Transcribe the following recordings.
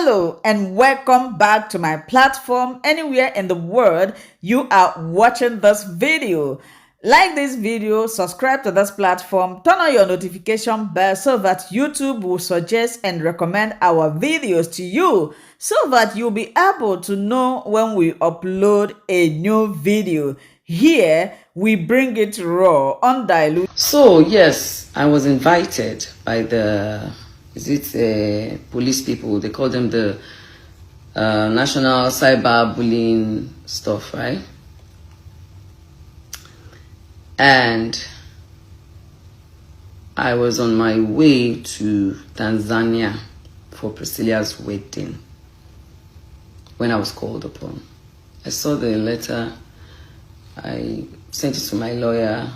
Hello and welcome back to my platform. Anywhere in the world you are watching this video, like this video, subscribe to this platform, turn on your notification bell so that YouTube will suggest and recommend our videos to you so that you'll be able to know when we upload a new video. Here we bring it raw, undiluted. So yes, I was invited by the police people. They call them the National Cyber Bullying stuff, right? And I was on my way to Tanzania for Priscilla's wedding when I was called upon. I saw the letter. I sent it to my lawyer.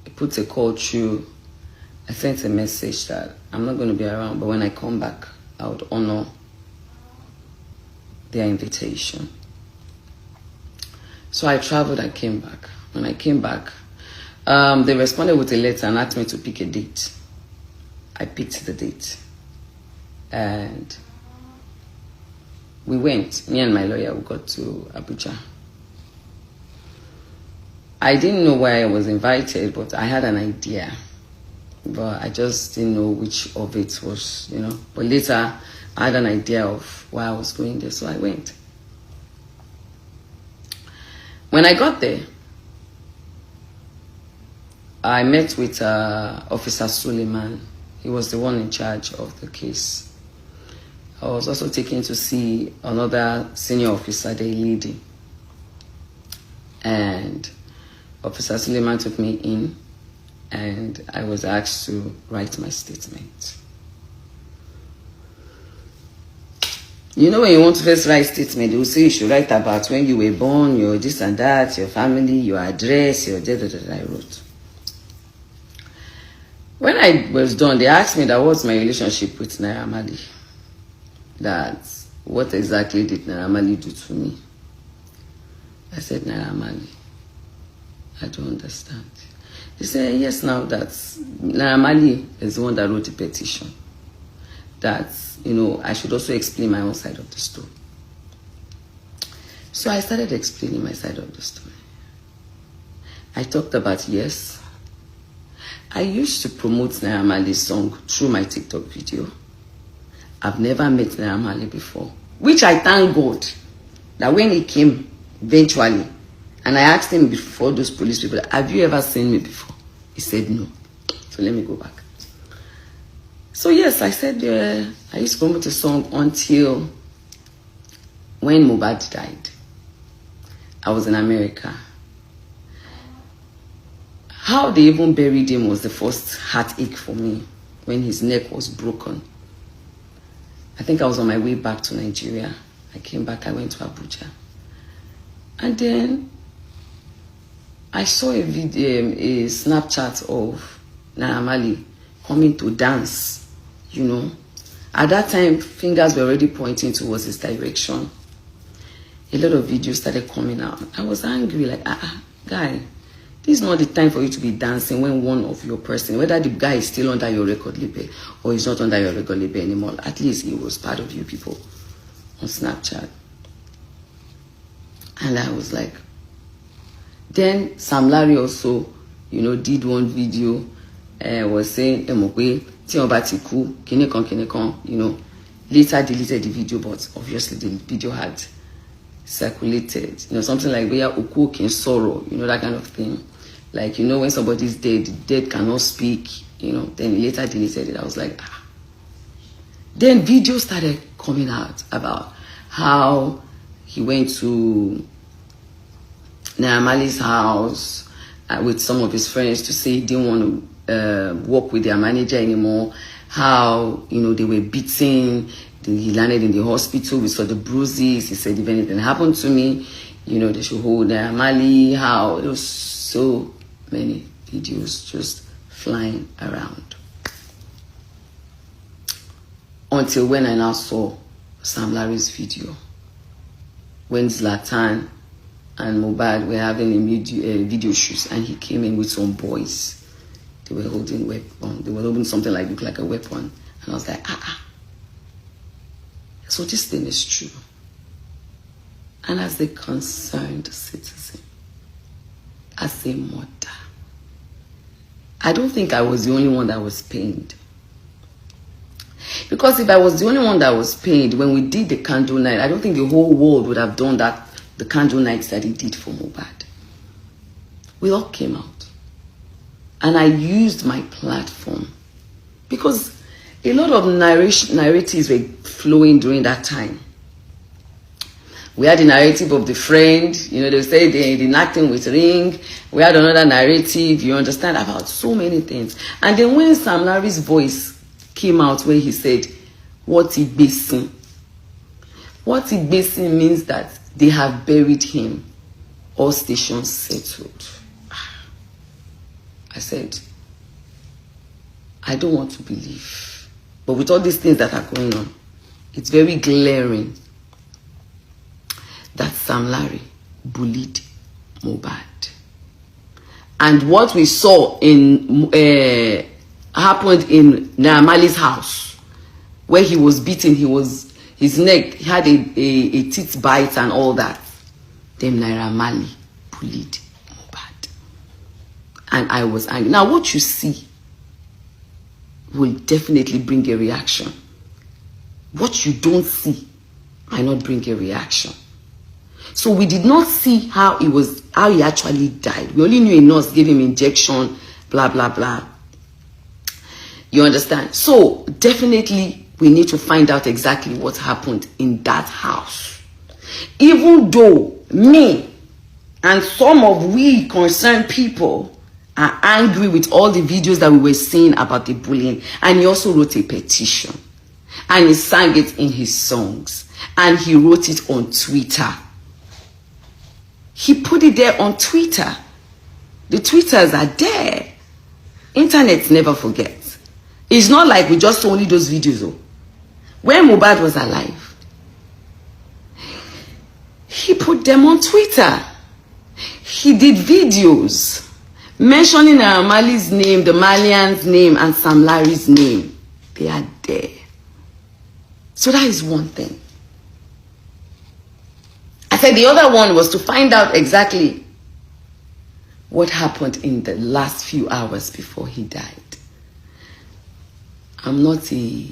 I put a call through. I sent a message that I'm not going to be around, but when I come back, I would honor their invitation. So I traveled and came back. When I came back, they responded with a letter and asked me to pick a date. I picked the date. And we went, me and my lawyer, we got to Abuja. I didn't know why I was invited, but I had an idea. But I just didn't know which of it was, But later, I had an idea of why I was going there, so I went. When I got there, I met with Officer Suleiman. He was the one in charge of the case. I was also taken to see another senior officer, the lady. And Officer Suleiman took me in, and I was asked to write my statement. You know, when you want to first write statement, they will say you should write about when you were born, your this and that, your family, your address, your da-da-da-da. I wrote. When I was done, they asked me that what's my relationship with Naira Marley. That what exactly did Naira Marley do to me? I said, Naira Marley, I don't understand. They said, yes, now that Naira Marley is the one that wrote the petition. That, I should also explain my own side of the story. So I started explaining my side of the story. I talked about, yes, I used to promote Naira Marley's song through my TikTok video. I've never met Naira Marley before, which I thank God that when he came eventually, and I asked him before those police people, have you ever seen me before? He said no. So let me go back. So yes, I said, I used to promote a song until when Mubad died. I was in America. How they even buried him was the first heartache for me when his neck was broken. I think I was on my way back to Nigeria. I came back, I went to Abuja. And then I saw a video, a Snapchat of Naira Marley coming to dance, At that time, fingers were already pointing towards his direction. A lot of videos started coming out. I was angry, like, guy, this is not the time for you to be dancing when one of your person, whether the guy is still under your record label or he's not under your record label anymore, at least he was part of you people on Snapchat. And I was like, then Sam Larry also, did one video, was saying, later deleted the video, but obviously the video had circulated, something like where Uku can sorrow, that kind of thing. Like, when somebody's dead, the dead cannot speak, then he later deleted it. I was like, Then videos started coming out about how he went to Naira Marley's house with some of his friends to say he didn't want to work with their manager anymore. How, they were beating. He landed in the hospital. We saw the bruises. He said, if anything happened to me, they should hold Naira Marley. How there was so many videos just flying around. Until when I now saw Sam Larry's video. When Zlatan and Mubad were having a video shoot, and he came in with some boys. They were holding weapon. They were holding something like looked like a weapon, and I was like, So this thing is true. And as a concerned citizen, as a mother, I don't think I was the only one that was pained. Because if I was the only one that was pained when we did the candle night, I don't think the whole world would have done that, the candle nights that he did for Mubad. We all came out. And I used my platform because a lot of narratives were flowing during that time. We had the narrative of the friend, they say the acting with ring. We had another narrative, you understand, about so many things. And then when Sam Larry's voice came out where he said, what he basing? What he basing means that they have buried him. All stations settled. I said, I don't want to believe. But with all these things that are going on, it's very glaring that Sam Larry bullied Mubad. And what we saw happened in Naamali's house, where he was beaten, his neck, he had a teeth bite and all that. Then Naira Marley bullied Mubad. And I was angry. Now what you see will definitely bring a reaction. What you don't see might not bring a reaction. So we did not see how he actually died. We only knew a nurse gave him injection, blah, blah, blah. You understand? So definitely we need to find out exactly what happened in that house. Even though me and some of we concerned people are angry with all the videos that we were seeing about the bullying. And he also wrote a petition. And he sang it in his songs. And he wrote it on Twitter. He put it there on Twitter. The Twitters are there. Internet never forgets. It's not like we just saw only those videos. Though. When Mubad was alive, he put them on Twitter. He did videos mentioning Mali's name, the Malian's name, and Sam Larry's name. They are there. So that is one thing. I said the other one was to find out exactly what happened in the last few hours before he died. I'm not a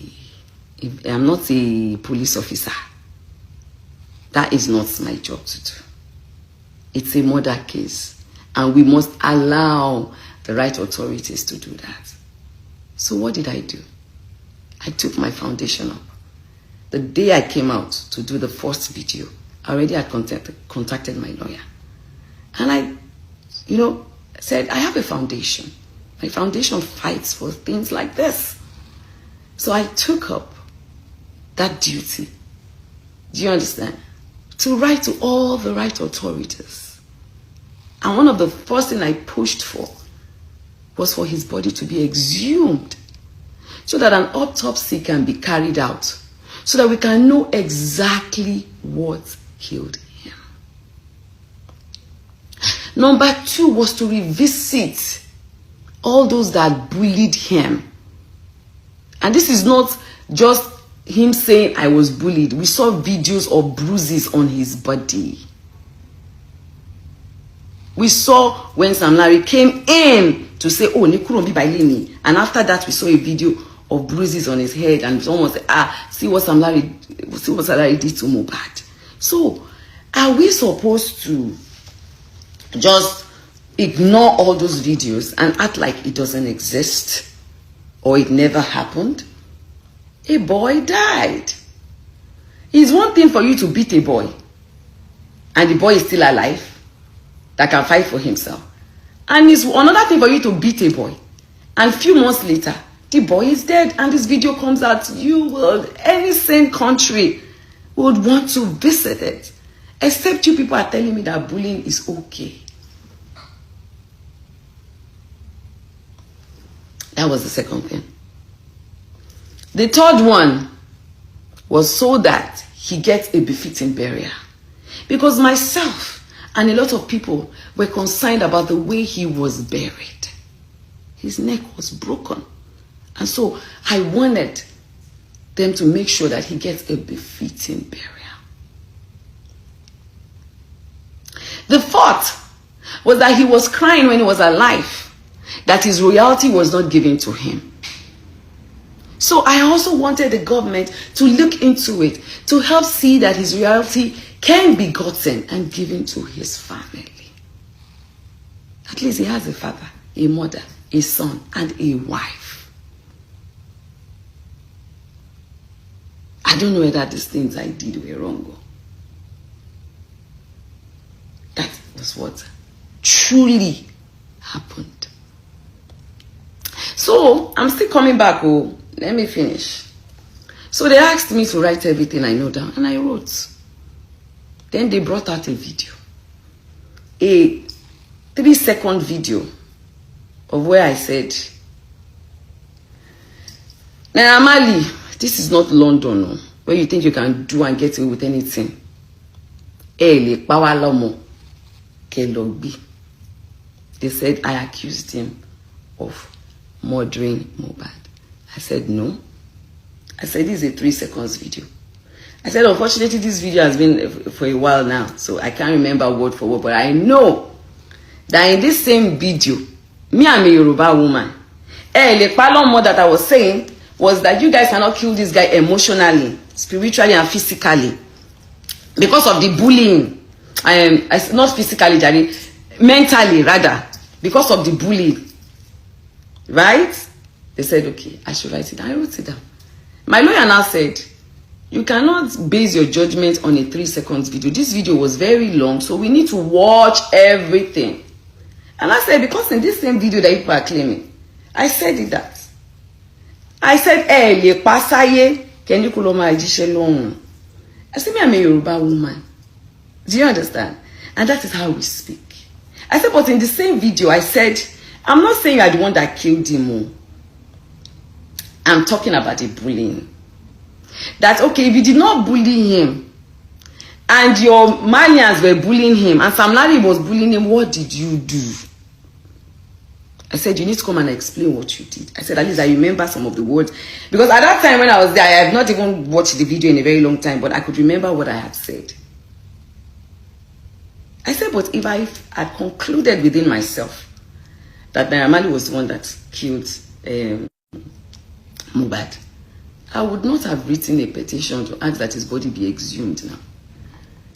police officer. That is not my job to do. It's a murder case, and we must allow the right authorities to do that. So what did I do? I took my foundation up. The day I came out to do the first video, I already had contacted my lawyer. And I, said, I have a foundation. My foundation fights for things like this. So I took up that duty. Do you understand? To write to all the right authorities. And one of the first things I pushed for was for his body to be exhumed so that an autopsy can be carried out, so that we can know exactly what killed him. Number 2 was to revisit all those that bullied him. And this is not just him saying I was bullied. We saw videos of bruises on his body. We saw when Sam Larry came in to say, oh, Nikurombi Bailini. And after that, we saw a video of bruises on his head. And someone said, see what Sam Larry did to Mubad. So, are we supposed to just ignore all those videos and act like it doesn't exist? Or it never happened? A boy died. It's one thing for you to beat a boy, and the boy is still alive, that can fight for himself. And it's another thing for you to beat a boy, and a few months later, the boy is dead, and this video comes out. Any sane country would want to visit it. Except you people are telling me that bullying is okay. That was the second thing. The third one was so that he gets a befitting burial. Because myself and a lot of people were concerned about the way he was buried. His neck was broken. And so I wanted them to make sure that he gets a befitting burial. The fourth was that he was crying when he was alive, that his royalty was not given to him. So I also wanted the government to look into it, to help see that his royalty can be gotten and given to his family. At least he has a father, a mother, a son, and a wife. I don't know whether these things I did were wrong. That was what truly happened. So I'm still coming back. Oh, let me finish. So they asked me to write everything I know down, and I wrote. Then they brought out a video, a 3-second video of where I said, Naira Marley, this is not London, no, where you think you can do and get away with anything. They said I accused him of murdering Mubad. I said no. I said this is a 3 seconds video. I said unfortunately this video has been for a while now, so I can't remember word for word, but I know that in this same video, me, I'm a Yoruba woman. The problem that I was saying was that you guys cannot kill this guy emotionally, spiritually, and physically because of the bullying. Not physically, Daddy, mentally rather, because of the bullying. Right? They said, okay, I should write it down. I wrote it down. My lawyer now said, you cannot base your judgment on a 3 seconds video. This video was very long, so we need to watch everything. And I said, because in this same video that people are claiming, I said it that. I said, le pasaye, can you call my long? I said, me, I'm a Yoruba woman. Do you understand? And that is how we speak. I said, but in the same video, I said, I'm not saying you're the one that killed him. I'm talking about the bullying. That, okay, if you did not bully him, and your Malians were bullying him, and Sam Larry was bullying him, what did you do? I said, you need to come and explain what you did. I said, at least I remember some of the words. Because at that time when I was there, I had not even watched the video in a very long time, but I could remember what I had said. I said, but if I had concluded within myself that Naira Marley was the one that killed Mubad, I would not have written a petition to ask that his body be exhumed now.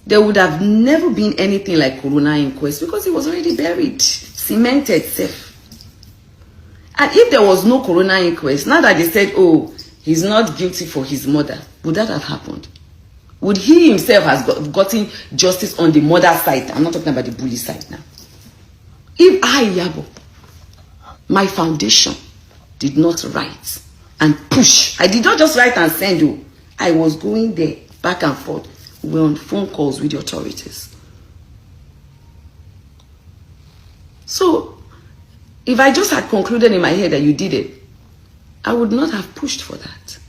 There would have never been anything like coroner inquest because he was already buried, cemented, safe. And if there was no coroner inquest, now that they said, oh, he's not guilty for his murder, would that have happened? Would he himself have gotten justice on the murder side? I'm not talking about the bully side now. If I, Iyabo, my foundation, did not write and push, I did not just write and send you. I was going there, back and forth. We were on phone calls with the authorities. So, if I just had concluded in my head that you did it, I would not have pushed for that.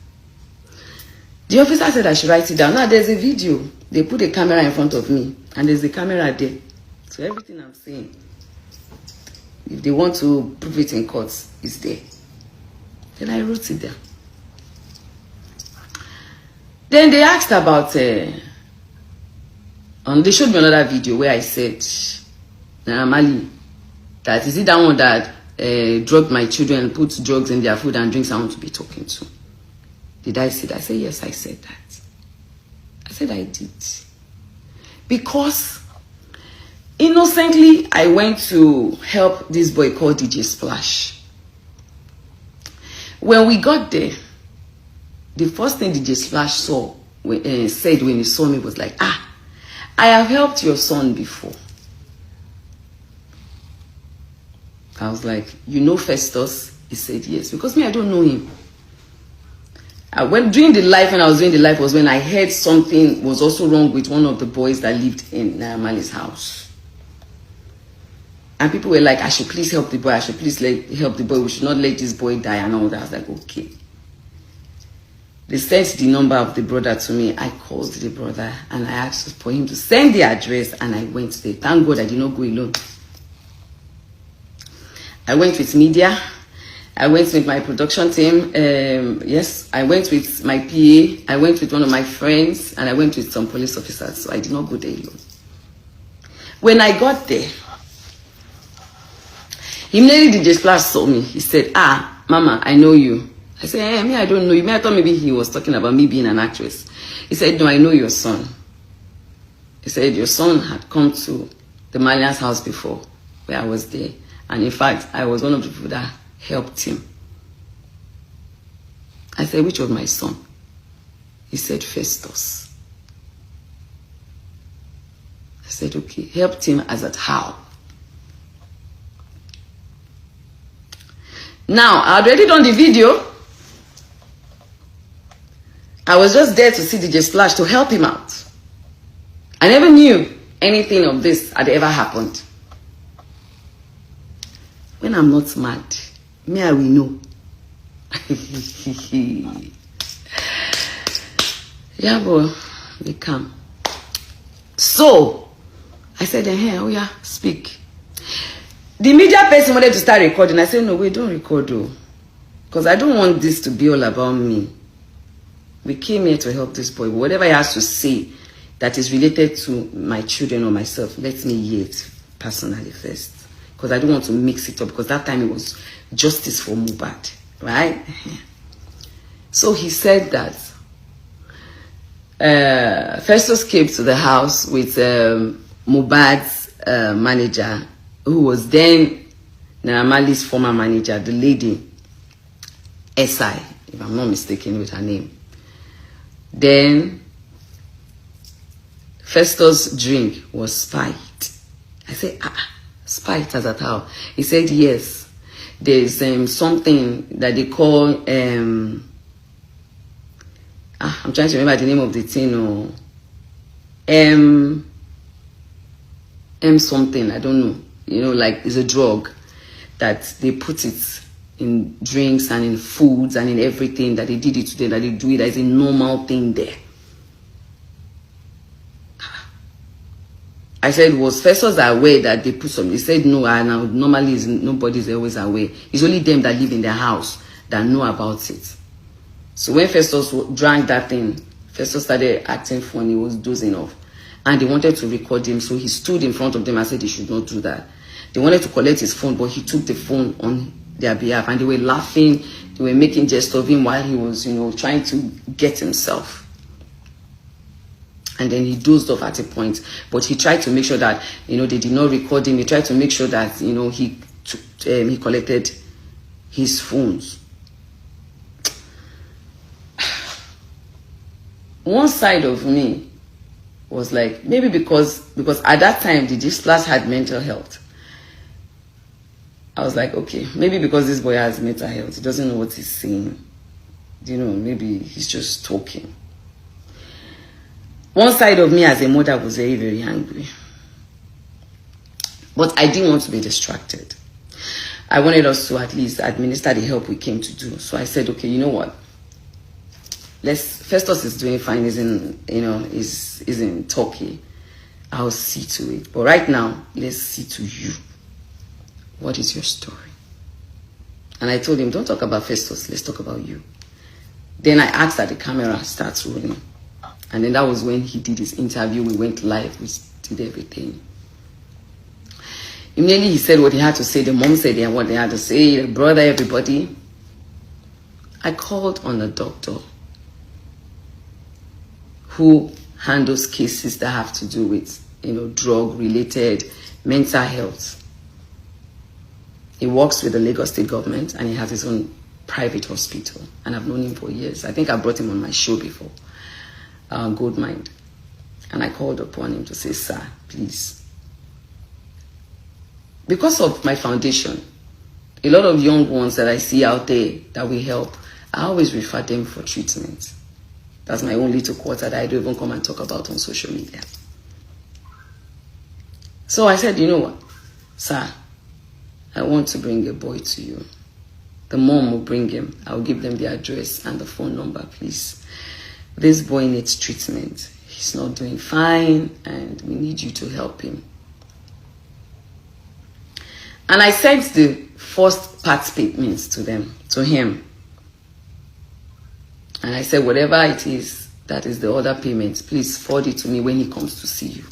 The officer said I should write it down. Now there's a video. They put a camera in front of me, and there's a camera there. So everything I'm saying, if they want to prove it in court, is there. Then I wrote it down. Then they asked about, they showed me another video where I said, Naira Marley, that is it that one that drugged my children and put drugs in their food and drinks I want to be talking to? Did I say that? I said, yes, I said that. I said I did. Because innocently, I went to help this boy called DJ Splash. When we got there, the first thing DJ Splash said when he saw me was like, I have helped your son before. I was like, you know Festus? He said yes. Because me, I don't know him. When I was doing the life was when I heard something was also wrong with one of the boys that lived in Naira Marley's house. And people were like, I should please help the boy. I should please help the boy. We should not let this boy die and all that. I was like, okay. They sent the number of the brother to me. I called the brother and I asked for him to send the address and I went there. Thank God I did not go alone. I went with media. I went with my production team. Yes, I went with my PA. I went with one of my friends, and I went with some police officers. So I did not go there alone. When I got there, immediately DJ Splash saw me. He said, "Ah, Mama, I know you." I said, "Hey, me, I don't know you." I thought maybe he was talking about me being an actress. He said, "No, I know your son." He said, "Your son had come to the Malian's house before, where I was there. And in fact, I was one of the people that helped him." I said, "Which was my son?" He said, "Festus." I said, "Okay, helped him as at how?" Now, I had already done the video. I was just there to see DJ Splash to help him out. I never knew anything of this had ever happened. When I'm not mad, me, I will know. Iyabo, they come. So, I said, "Hey, oh yeah, speak." The media person wanted to start recording. I said, "No, wait, don't record though. Because I don't want this to be all about me. We came here to help this boy. Whatever he has to say that is related to my children or myself, let me hear it personally first. Because I don't want to mix it up. Because that time it was justice for Mubad. Right?" So he said that Festus came to the house with Mubad's manager, who was then Naramali's former manager, the lady, SI, if I'm not mistaken with her name. Then Festus' drink was spiked. I said, spiked as at how? He said, yes. There's something that they call, I'm trying to remember the name of the thing, or M something, I don't know. You know, like it's a drug that they put it in drinks and in foods and in everything, that they did it today, that they do it as a normal thing there. I said, was Festus aware that they put some? He said, no, and normally nobody's always aware. It's only them that live in their house that know about it. So when Festus drank that thing, Festus started acting funny, he was dozing off. And they wanted to record him, so he stood in front of them and said he should not do that. They wanted to collect his phone, but he took the phone on their behalf, and they were laughing, they were making jest of him while he was, trying to get himself. And then he dozed off at a point, but he tried to make sure that, they did not record him. He tried to make sure that, he collected his phones. One side of me was like, maybe because at that time, the Splash had mental health. I was like, okay, maybe because this boy has mental health, he doesn't know what he's saying. Maybe he's just talking. One side of me as a mother was very, very angry. But I didn't want to be distracted. I wanted us to at least administer the help we came to do. So I said, okay, you know what? Festus is doing fine, is in Turkey. I'll see to it. But right now, let's see to you. What is your story? And I told him, don't talk about Festus, let's talk about you. Then I asked that the camera starts rolling. And then that was when he did his interview. We went live, we did everything. Immediately he said what he had to say. The mom said what they had to say, the brother, everybody. I called on a doctor who handles cases that have to do with, drug-related mental health. He works with the Lagos State government and he has his own private hospital. And I've known him for years. I think I brought him on my show before, Good Mind. And I called upon him to say, sir, please. Because of my foundation, a lot of young ones that I see out there that we help, I always refer them for treatment. That's my own little quarter that I don't even come and talk about on social media. So I said, you know what, sir, I want to bring a boy to you. The mom will bring him. I'll give them the address and the phone number, please. This boy needs treatment. He's not doing fine, and we need you to help him. And I sent the first part statements to him. And I said, whatever it is, that is the other payment, please forward it to me when he comes to see you.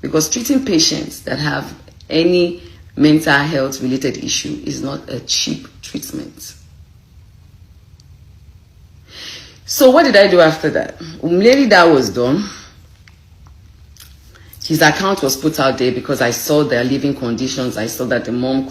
Because treating patients that have any mental health related issue is not a cheap treatment. So what did I do after that? Immediately that was done, his account was put out there because I saw their living conditions. I saw that the mom could